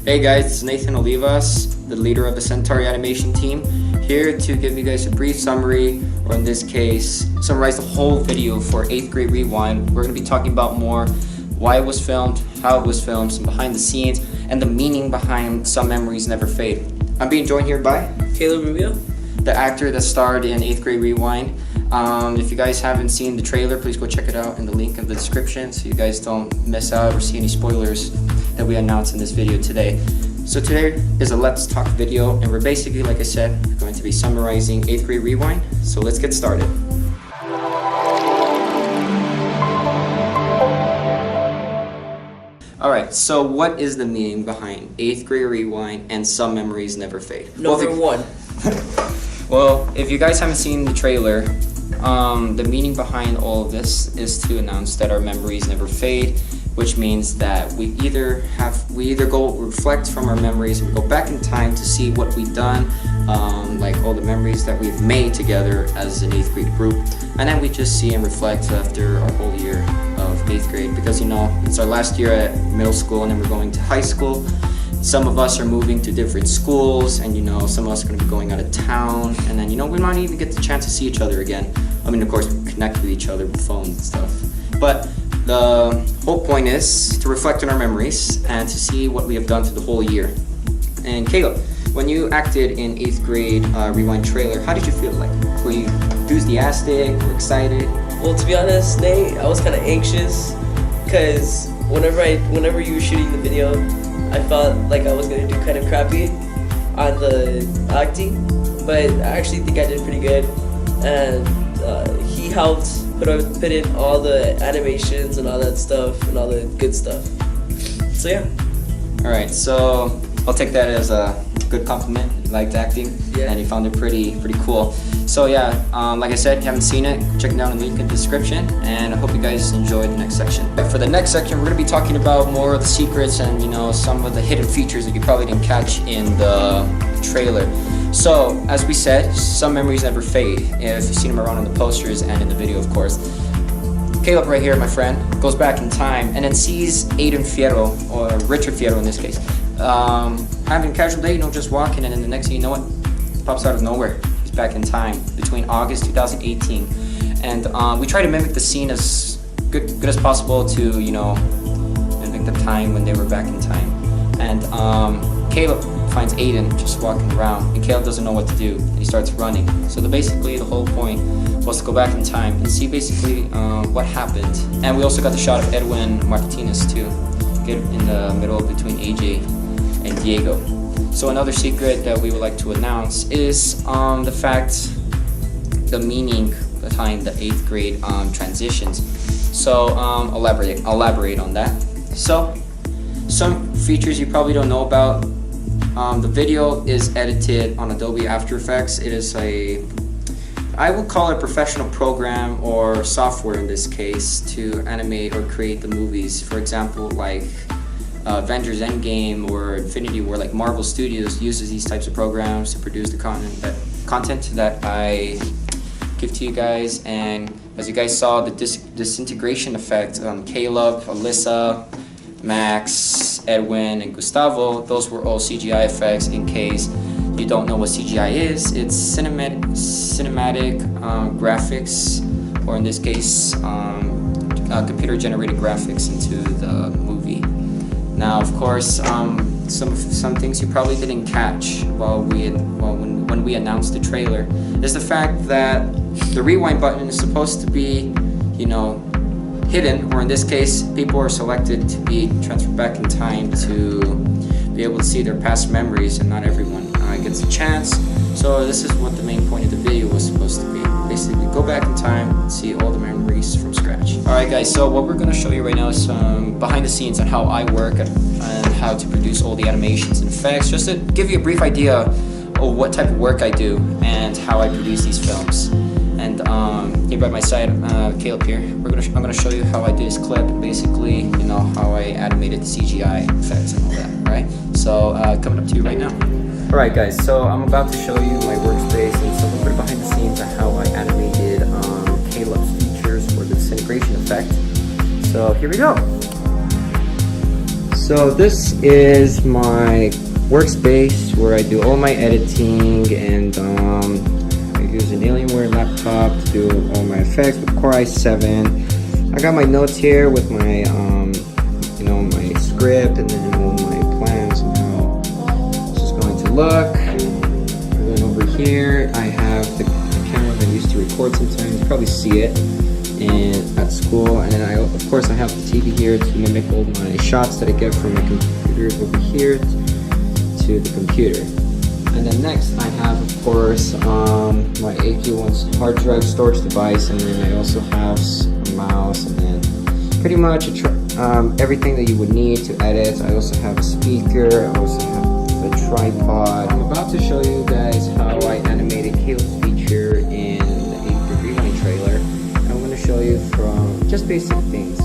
Hey guys, it's Nathan Olivas, the leader of the Centauri animation team, here to give you guys a brief summary, or in this case, summarize the whole video for 8th grade rewind. We're going to be talking about more why it was filmed, how it was filmed, some behind the scenes, and the meaning behind Some Memories Never Fade. I'm being joined here by Calup Rubio, the actor that starred in 8th grade rewind. If you guys haven't seen the trailer, please go check it out in the link in the description so you guys don't miss out or see any spoilers that we announced in this video today. So today is a Let's Talk video, and we're basically, like I said, going to be summarizing 8th grade rewind. So let's get started. Alright, so what is the meaning behind 8th grade rewind and Some Memories Never Fade? Number one. Well, if you guys haven't seen the trailer, the meaning behind all of this is to announce that our memories never fade, which means that we either go reflect from our memories and we go back in time to see what we've done, like all the memories that we've made together as an 8th grade group, and then we just see and reflect after our whole year of 8th grade, because it's our last year at middle school and then we're going to high school. Some of us are moving to different schools, and some of us are going to be going out of town, and then we might even get the chance to see each other again. I mean, of course, we connect with each other with phones and stuff, but the whole point is to reflect on our memories and to see what we have done through the whole year. And Caleb, when you acted in 8th grade rewind trailer, how did you feel? Like, were you enthusiastic or excited? Well, to be honest, Nate, I was kind of anxious because whenever you were shooting the video, I felt like I was gonna do kind of crappy on the acting, but I actually think I did pretty good, and he helped put in all the animations and all that stuff and all the good stuff. So yeah. All right, so I'll take that as a good compliment. You liked acting, yeah, and you found it pretty cool. So yeah, like I said, if you haven't seen it, check it down in the link in the description, and I hope you guys enjoyed the next section. For the next section, we're going to be talking about more of the secrets and some of the hidden features that you probably didn't catch in the trailer. So as we said, some memories never fade. If you've seen them around on the posters and in the video, of course. Caleb right here, my friend, goes back in time and then sees Aiden Fierro, or Richard Fierro in this case, having a casual day, just walking, and then the next thing you know, it pops out of nowhere. He's back in time between August 2018, and we try to mimic the scene as good as possible to mimic the time when they were back in time. And Caleb finds Aiden just walking around, and Caleb doesn't know what to do, and he starts running. So basically the whole point was to go back in time and see basically what happened. And we also got the shot of Edwin Martinez too, get in the middle between AJ and Diego. So another secret that we would like to announce is the meaning behind the 8th grade transitions. So elaborate on that. So some features you probably don't know about. The video is edited on Adobe After Effects. It is I would call it a professional program or software in this case to animate or create the movies. For example, like Avengers Endgame or Infinity War, like Marvel Studios uses these types of programs to produce the content that I give to you guys. And as you guys saw, the disintegration effect on Caleb, Alyssa, Max, Edwin, and Gustavo, those were all CGI effects. In case you don't know what CGI is, it's cinematic graphics, or in this case, computer-generated graphics into the movie. Now, of course, some things you probably didn't catch when we announced the trailer is the fact that the rewind button is supposed to be, hidden, or in this case, people are selected to be transferred back in time to be able to see their past memories, and not everyone gets a chance. So this is what the main point of the video was supposed to be. Basically, go back in time and see all the memories from scratch. Alright guys, so what we're going to show you right now is some behind the scenes on how I work and how to produce all the animations and effects, just to give you a brief idea of what type of work I do and how I produce these films. And here by my side, Caleb here, I'm gonna show you how I did this clip, and basically, how I animated the CGI effects and all that, right? So coming up to you right now. Alright guys, so I'm about to show you my workspace and some of the behind the scenes on how I animated Caleb's features for the disintegration effect. So here we go. So this is my workspace where I do all my editing, and I use an Alienware laptop to do all my effects with Core i7. I got my notes here with my my script, and then all my plans and how this is going to look. And then over here I have the camera that I used to record sometimes. You probably see it at school, and then of course I have the TV here to mimic all my shots that I get from my computer over here to the computer. And then next I have, of course, my AQ1 hard drive storage device, and then I also have a mouse, and then pretty much everything that you would need to edit. I also have a speaker, I also have a tripod. I'm about to show you guys how I animated Caleb's feature in the 8th Rewind trailer. And I'm going to show you from just basic things,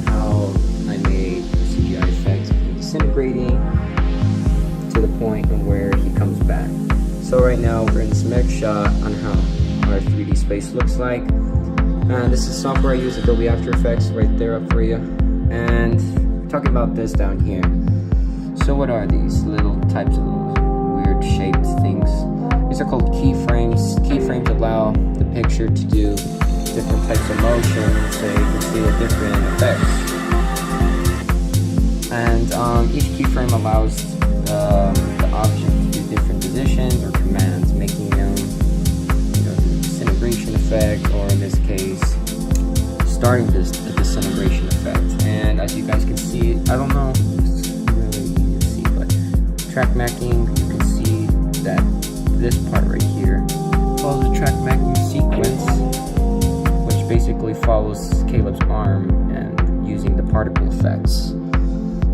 how I made CGI effects disintegrating to the point where he comes back. So right now we're in this mech shot on how our 3D space looks like. And this is software I use, Adobe After Effects, right there up for you. And talking about this down here. So what are these little types of weird shaped things? These are called keyframes. Keyframes allow the picture to do different types of motion, so you can see the different effects. And each keyframe allows the object to do different positions or commands, making them the disintegration effect, or in this case, starting the disintegration effect. And as you guys can see, I don't know if it's really easy to see, but track macking, you can see that this part right here follows the track macking sequence, which basically follows Caleb's arm and using the particle effects.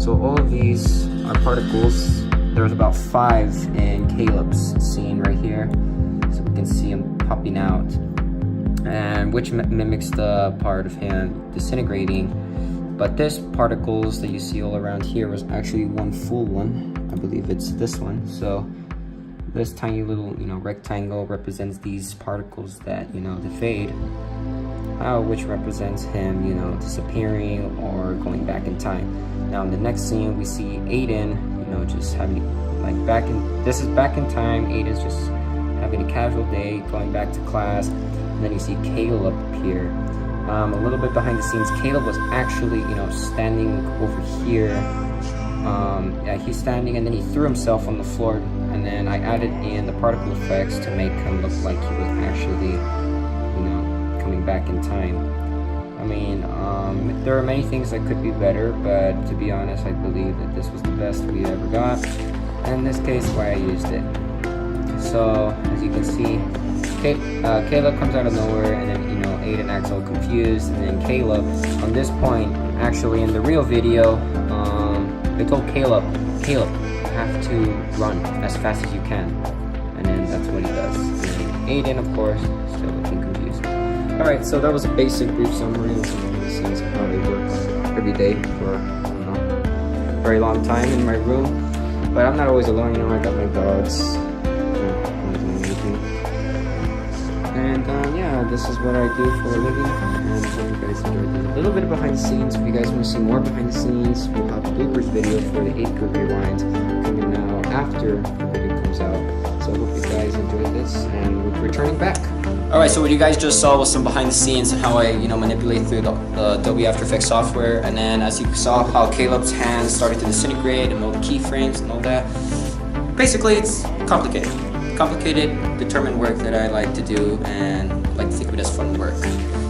So all of these are particles. There's about 5 in Caleb's scene right here, so we can see them popping out, and which mimics the part of him disintegrating. But this particles that you see all around here was actually one full one. I believe it's this one. So this tiny little rectangle represents these particles that the fade, which represents him disappearing or going back in time. Now in the next scene we see Aiden just having this is back in time. Aiden's just having a casual day, going back to class, and then you see Caleb appear. A little bit behind the scenes, Caleb was actually standing over here. Yeah, he's standing, and then he threw himself on the floor, and then I added in the particle effects to make him look like he was actually coming back in time. I mean, there are many things that could be better, but to be honest, I believe that this was the best we ever got, and in this case why I used it. So as you can see, Caleb comes out of nowhere, and then Aiden acts all confused, and then Caleb, on this point, actually in the real video, they told Caleb, you have to run as fast as you can, and then that's what he does. And Aiden, of course, still looking confused. Alright, so that was a basic brief summary of some of the scenes of how they work every day for a very long time in my room. But I'm not always alone, I got my dogs. And yeah, this is what I do for a living, and hope you guys enjoyed a little bit of behind the scenes. If you guys want to see more behind the scenes, we'll have a bloopers video for the 8th grade rewind coming out after the video comes out. So I hope you guys enjoyed this, and we're returning back. Alright, so what you guys just saw was some behind the scenes and how I manipulate through the Adobe After Effects software. And then as you saw how Caleb's hands started to disintegrate and all the keyframes and all that. Basically it's complicated, determined work that I like to do and like to think of it as fun work.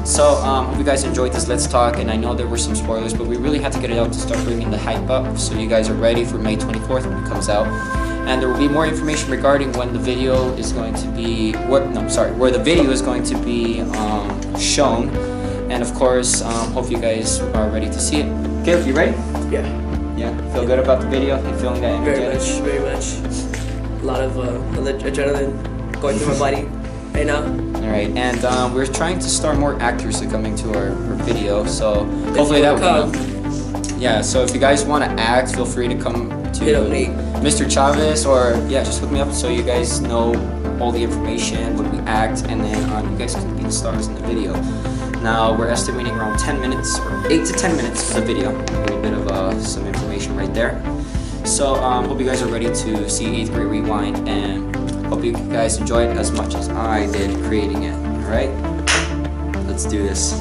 So hope you guys enjoyed this Let's Talk, and I know there were some spoilers, but we really had to get it out to start bringing the hype up so you guys are ready for May 24th when it comes out. And there will be more information regarding when the video is going to be, where the video is going to be shown. And of course, hope you guys are ready to see it. Caleb, you ready? Yeah. Yeah? Feel good about the video? You feeling that energetic? Very much. A lot of adrenaline going through my body right now. Alright, and we're trying to start more actors coming to our video, so hopefully that will come. Yeah, so if you guys want to act, feel free to come to Mr. Chavez, or yeah, just hook me up so you guys know all the information when we act, and then you guys can be the stars in the video. Now we're estimating around 10 minutes, or 8 to 10 minutes for the video. A little bit of some information right there. So hope you guys are ready to see 8th grade rewind, and hope you guys enjoy it as much as I did creating it. Alright? Let's do this.